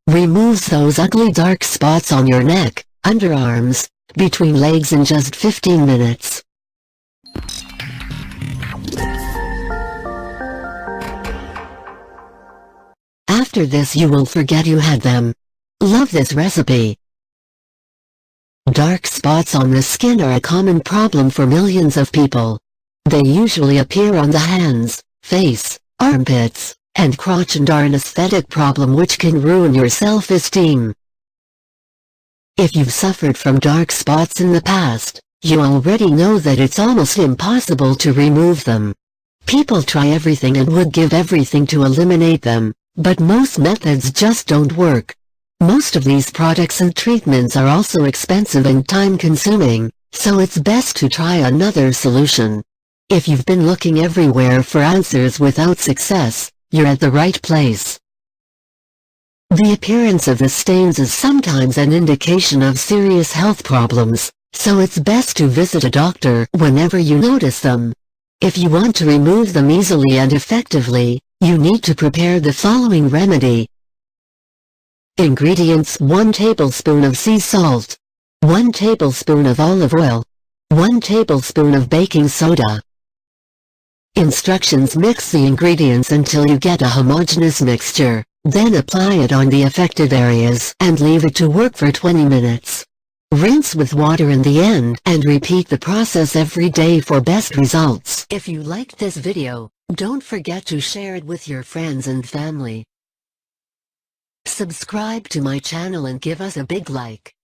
Removes those ugly dark spots on your neck, underarms, between legs in just 15 minutes. After this you will forget you had them. Love this recipe. Dark spots on the skin are a common problem for millions of people. They usually appear on the hands, face, armpits, and crotch and are an aesthetic problem which can ruin your self-esteem. If you've suffered from dark spots in the past, you already know that it's almost impossible to remove them. People try everything and would give everything to eliminate them, but most methods just don't work. Most of these products and treatments are also expensive and time-consuming, so it's best to try another solution. If you've been looking everywhere for answers without success, you're at the right place. The appearance of the stains is sometimes an indication of serious health problems, so it's best to visit a doctor whenever you notice them. If you want to remove them easily and effectively, you need to prepare the following remedy. Ingredients: 1 tablespoon of sea salt, 1 tablespoon of olive oil, 1 tablespoon of baking soda. Instructions: mix the ingredients until you get a homogeneous mixture, then apply it on the affected areas and leave it to work for 20 minutes. Rinse with water in the end and repeat the process every day for best results. If you liked this video, don't forget to share it with your friends and family. Subscribe to my channel and give us a big like.